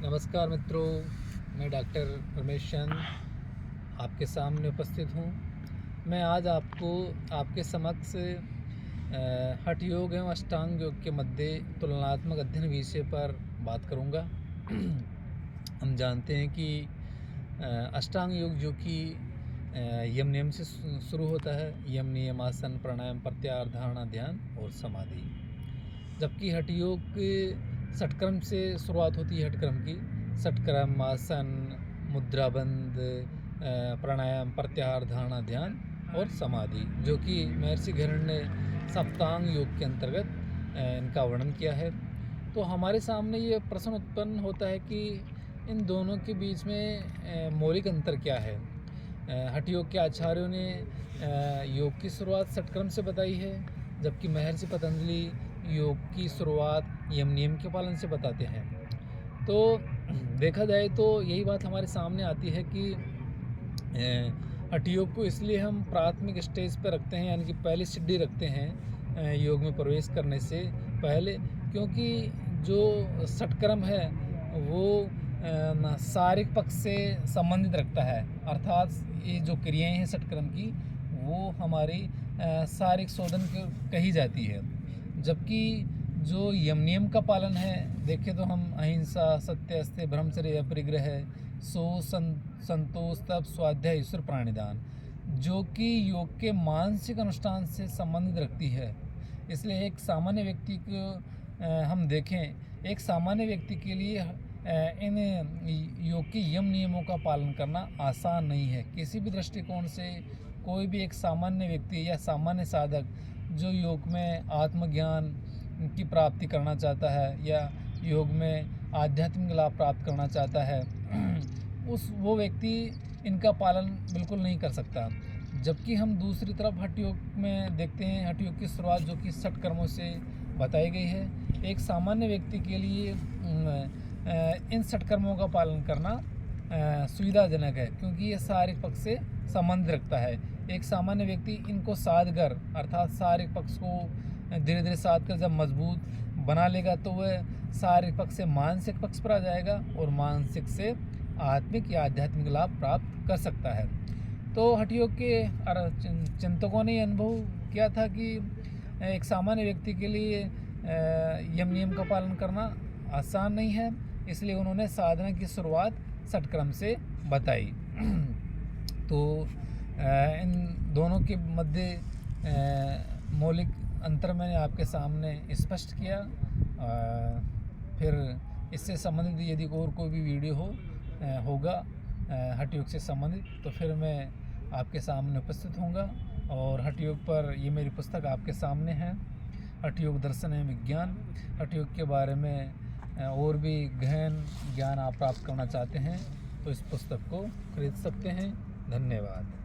नमस्कार मित्रों, मैं डॉक्टर रमेश चंद आपके सामने उपस्थित हूँ। मैं आज आपके समक्ष हठ योग एवं अष्टांग योग के मध्य तुलनात्मक अध्ययन विषय पर बात करूँगा। हम जानते हैं कि अष्टांग योग जो कि यम नियम से शुरू होता है। यम नियम, आसन, प्राणायाम, प्रत्याहार, धारणा, ध्यान और समाधि। जबकि हठ योग के षटक्रम से शुरुआत होती है। हठक्रम की षटक्रम, आसन, मुद्राबंद, प्राणायाम, प्रत्याहार, धारणा, ध्यान और समाधि, जो कि महर्षि घरण ने सप्तांग योग के अंतर्गत इनका वर्णन किया है। तो हमारे सामने ये प्रश्न उत्पन्न होता है कि इन दोनों के बीच में मौलिक अंतर क्या है। हठ योग के आचार्यों ने योग की शुरुआत षटक्रम से बताई है, जबकि महर्षि पतंजलि योग की शुरुआत यम नियम के पालन से बताते हैं। तो देखा जाए तो यही बात हमारे सामने आती है कि हठ योग को इसलिए हम प्राथमिक स्टेज पर रखते हैं, यानी कि पहली सीढ़ी रखते हैं योग में प्रवेश करने से पहले, क्योंकि जो षटक्रम है वो शारीरिक पक्ष से संबंधित रखता है। अर्थात ये जो क्रियाएं हैं षटक्रम की, वो हमारी शारीरिक शोधन कही जाती है। जबकि जो यम नियम का पालन है, देखें तो हम अहिंसा, सत्य, अस्त्य, ब्रह्मचर्य, अपरिग्रह, संतोष, तप, स्वाध्याय, ईश्वर प्राणिदान, जो कि योग के मानसिक अनुष्ठान से संबंधित रखती है। इसलिए एक सामान्य व्यक्ति को हम देखें, एक सामान्य व्यक्ति के लिए इन योग के यम नियमों का पालन करना आसान नहीं है। किसी भी दृष्टिकोण से कोई भी एक सामान्य व्यक्ति या सामान्य साधक जो योग में आत्मज्ञान की प्राप्ति करना चाहता है या योग में आध्यात्मिक लाभ प्राप्त करना चाहता है, वो व्यक्ति इनका पालन बिल्कुल नहीं कर सकता। जबकि हम दूसरी तरफ हठ योग में देखते हैं, हठ योग की शुरुआत जो कि षटकर्मों से बताई गई है। एक सामान्य व्यक्ति के लिए इन षटकर्मों का पालन करना सुविधाजनक है, क्योंकि ये शारीरिक पक्ष से संबंध रखता है। एक सामान्य व्यक्ति इनको साध कर, अर्थात शारीरिक पक्ष को धीरे धीरे साध कर जब मजबूत बना लेगा, तो वह शारीरिक पक्ष से मानसिक पक्ष पर आ जाएगा और मानसिक से आत्मिक या आध्यात्मिक लाभ प्राप्त कर सकता है। तो हठ योग के चिंतकों ने अनुभव किया था कि एक सामान्य व्यक्ति के लिए यम नियम का पालन करना आसान नहीं है, इसलिए उन्होंने साधना की शुरुआत षटक्रम से बताई। तो इन दोनों के मध्य मौलिक अंतर मैंने आपके सामने स्पष्ट किया। फिर इससे संबंधित यदि और कोई भी वीडियो होगा हठ योग से संबंधित, तो फिर मैं आपके सामने उपस्थित होऊंगा। और हठ योग पर ये मेरी पुस्तक आपके सामने है, हठ योग दर्शन एवं विज्ञान। हठ योग के बारे में और भी गहन ज्ञान आप प्राप्त करना चाहते हैं तो इस पुस्तक को खरीद सकते हैं। धन्यवाद।